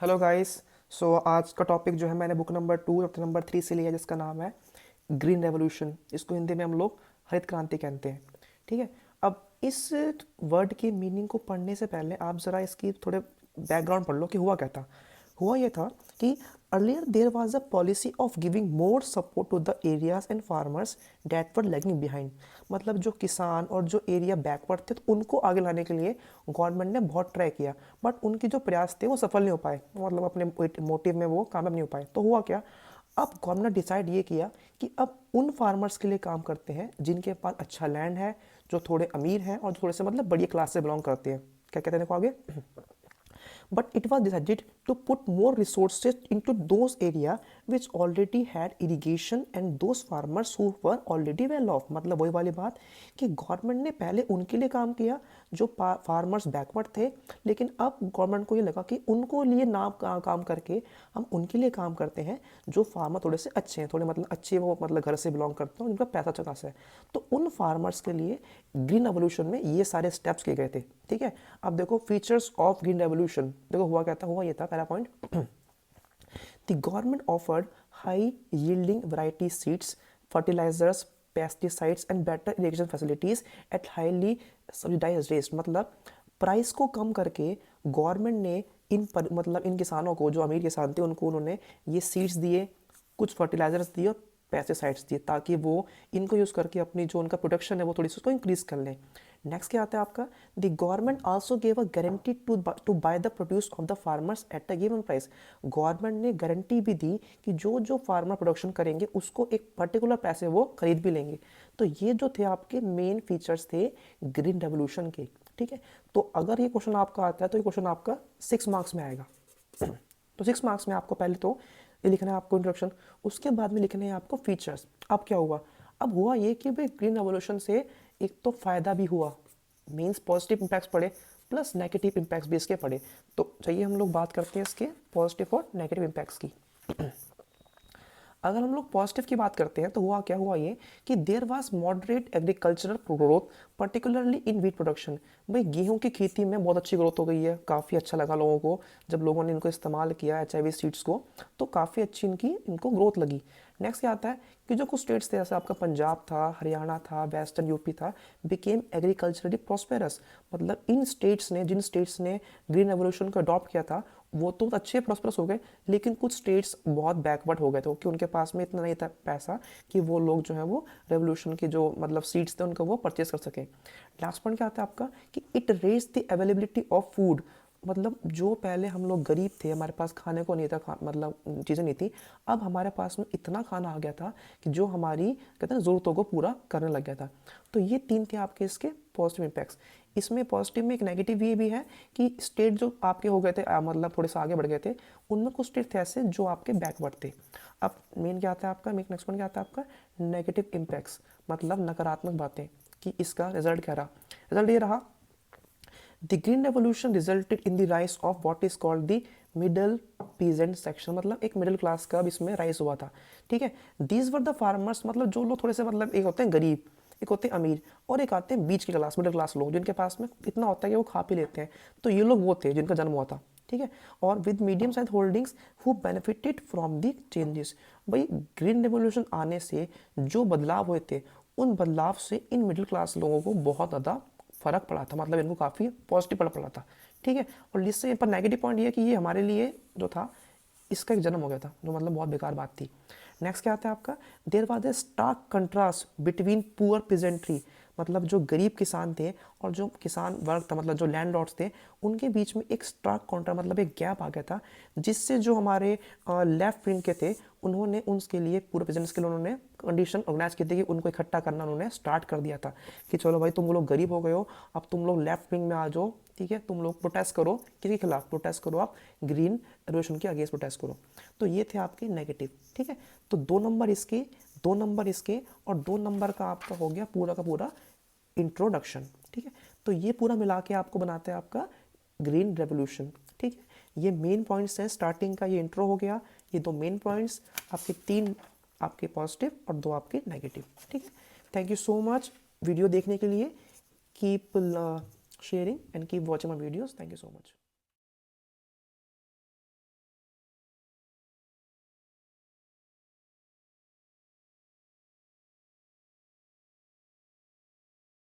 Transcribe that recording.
Hello guys. आज का topic जो है मैंने बुक नंबर 2 चैप्टर नंबर 3 से लिया है, जिसका नाम है ग्रीन रेवोल्यूशन। इसको हिंदी में हम लोग हरित क्रांति कहते हैं। ठीक है। अब इस वर्ड के मीनिंग को पढ़ने से पहले आप ज़रा इसकी थोड़े बैकग्राउंड पढ़ लो कि हुआ क्या था। हुआ ये था कि earlier there was a policy of giving more support to the areas and farmers that were lagging behind. मतलब जो किसान और जो एरिया बैकवर्ड थे तो उनको आगे लाने के लिए गवर्नमेंट ने बहुत ट्राई किया, बट उनके जो प्रयास थे वो सफल नहीं हो पाए, मतलब अपने मोटिव में वो कामयाब नहीं हो पाए। तो हुआ क्या, अब गवर्नमेंट ने डिसाइड ये किया कि अब उन फार्मर्स के लिए काम करते हैं जिनके पास अच्छा लैंड है, जो थोड़े अमीर हैं और थोड़े से मतलब बड़ी क्लास से बिलोंग करते हैं। क्या कहते हैं देखो आगे। But it was decided to put more resources into those areas which already had irrigation and those farmers who were already well off। मतलब वही वाली बात कि गवर्नमेंट ने पहले उनके लिए काम किया जो फार्मर्स बैकवर्ड थे, लेकिन अब गवर्नमेंट को ये लगा कि उनको लिए ना काम करके हम उनके लिए काम करते हैं जो फार्मर थोड़े से अच्छे हैं, थोड़े मतलब अच्छे वो मतलब घर से बिलोंग करते हैं और उनका पैसा अच्छा खासा है। तो उन फार्मर्स के लिए ग्रीन रेवोल्यूशन में ये सारे स्टेप्स किए गए थे। ठीक है। अब देखो फीचर्स ऑफ ग्रीन रेवोल्यूशन। देखो हुआ क्या था, हुआ ये था पहला point. The government offered high yielding variety seeds, fertilisers, pesticides and better irrigation facilities at highly subsidised rates. मतलब प्राइस को कम करके गवर्नमेंट ने मतलब इन किसानों को, जो अमीर किसान थे उनको उन्होंने ये सीड्स दिए, कुछ फर्टिलाइजर्स दिए और पेस्टिसाइड्स दिए, ताकि वो इनको यूज़ करके अपनी जो उनका प्रोडक्शन है वो थोड़ी सी उसको इंक्रीज कर लें। नेक्स्ट क्या आता है आपका, the government also gave a guarantee to buy the produce of the farmers at a given price. Government ने गारंटी भी दी कि जो जो फार्मर प्रोडक्शन करेंगे उसको एक पर्टिकुलर पैसे वो खरीद भी लेंगे। तो ये जो थे आपके मेन फीचर्स थे ग्रीन रेवोल्यूशन के। ठीक है। तो अगर ये क्वेश्चन आपका आता है तो ये क्वेश्चन आपका 6 मार्क्स में आएगा। तो 6 मार्क्स में आपको पहले तो ये लिखना है आपको इंट्रोडक्शन, उसके बाद में लिखने हैं आपको फीचर्स। अब क्या हुआ, अब हुआ ये कि भाई ग्रीन रेवोल्यूशन से एक तो फ़ायदा भी हुआ, मीन्स पॉजिटिव इम्पैक्ट्स पड़े, प्लस नेगेटिव इम्पैक्ट्स भी इसके पड़े। तो चाहिए हम लोग बात करते हैं इसके पॉजिटिव और नेगेटिव इम्पैक्ट्स की। अगर हम लोग पॉजिटिव की बात करते हैं तो हुआ क्या, हुआ ये कि there was moderate agricultural growth particularly in wheat production. भाई गेहूं की खेती में बहुत अच्छी ग्रोथ हो गई है, काफ़ी अच्छा लगा लोगों को जब लोगों ने इनको इस्तेमाल किया HIV सीड्स को, तो काफ़ी अच्छी इनको ग्रोथ लगी। नेक्स्ट क्या आता है कि जो कुछ स्टेट्स थे, जैसे आपका पंजाब था, हरियाणा था, वेस्टर्न यूपी था, बिकेम एग्रीकल्चरली प्रॉस्पेरस। मतलब इन स्टेट्स ने, जिन स्टेट्स ने ग्रीन रेवोल्यूशन को अडॉप्ट किया था वो तो अच्छे प्रॉस्पेरस हो गए, लेकिन कुछ स्टेट्स बहुत बैकवर्ड हो गए थे क्योंकि उनके पास में इतना नहीं था पैसा कि वो लोग जो है वो रेवोल्यूशन के जो मतलब सीड्स थे उनको वो परचेज कर सके। लास्ट पॉइंट क्या आता है आपका कि it raise the availability of food. मतलब जो पहले हम लोग गरीब थे, हमारे पास खाने को नहीं था, मतलब चीज़ें नहीं थी, अब हमारे पास में इतना खाना आ गया था कि जो हमारी कहते हैं ज़रूरतों को पूरा करने लग गया था। तो ये 3 थे आपके इसके पॉजिटिव इम्पैक्ट्स। इसमें पॉजिटिव में एक नेगेटिव ये भी है कि स्टेट जो आपके हो गए थे मतलब थोड़े से आगे बढ़ गए थे, उनमें कुछ स्टेट थे ऐसे जो आपके बैकवर्ड थे। अब मेन क्या आता है आपका, मेन नेक्स्ट पॉइंट क्या आता है आपका, नेगेटिव इम्पैक्ट्स, मतलब नकारात्मक बातें कि इसका रिजल्ट क्या रहा। रिजल्ट ये रहा, the green revolution resulted in the rise of what is called the middle peasant section. मतलब एक मिडिल क्लास का इसमें राइज हुआ था। ठीक है। दीज वर द फार्मर्स, मतलब जो लोग थोड़े से मतलब एक होते हैं गरीब, एक होते हैं अमीर, और एक आते हैं बीच की क्लास, मिडिल क्लास लोग, जिनके पास में इतना होता है कि वो खा पी लेते हैं। तो ये लोग वो थे जिनका जन्म हुआ था। ठीक है। और with medium size holdings who benefited from the changes. भाई ग्रीन रेवोल्यूशन आने से जो बदलाव हुए थे, उन बदलाव से इन मिडिल क्लास लोगों को बहुत ज़्यादा फ़र्क पड़ा था, मतलब इनको काफ़ी पॉजिटिव पड़ा था। ठीक है। और इससे पर नेगेटिव पॉइंट ये है कि ये हमारे लिए जो था इसका एक जन्म हो गया था, जो मतलब बहुत बेकार बात थी। नेक्स्ट क्या आता है आपका, there was a stark contrast between poor peasantry. मतलब जो गरीब किसान थे और जो किसान वर्ग था, मतलब जो लैंड लॉर्ड्स थे, उनके बीच में एक स्टार्क कॉन्ट्रा मतलब एक गैप आ गया था, जिससे जो हमारे लेफ्ट विंग के थे उन्होंने उनके लिए, पूरे प्रेजेंट्स के लिए उन्होंने कंडीशन ऑर्गेनाइज की थी कि उनको इकट्ठा करना उन्होंने स्टार्ट कर दिया था कि चलो भाई तुम लोग गरीब हो गए हो, अब तुम लोग लेफ्ट विंग में आ जाओ। ठीक है। तुम लोग प्रोटेस्ट करो, किसके खिलाफ प्रोटेस्ट करो, आप ग्रीन रेवोल्यूशन के अगेंस्ट प्रोटेस्ट करो। तो ये थे आपके नेगेटिव। ठीक है। तो 2 नंबर इसके, 2 नंबर इसके, और 2 नंबर का आपका हो गया पूरा का पूरा इंट्रोडक्शन। ठीक है। तो ये पूरा मिला के आपको बनाते हैं आपका ग्रीन रेवोल्यूशन। ठीक है। ये मेन पॉइंट्स हैं, स्टार्टिंग का ये इंट्रो हो गया, ये 2 मेन पॉइंट्स आपके, 3 आपके पॉजिटिव और 2 आपके नेगेटिव। ठीक है। Thank you so much video देखने के लिए। Keep sharing and keep watching my videos. Thank you so much.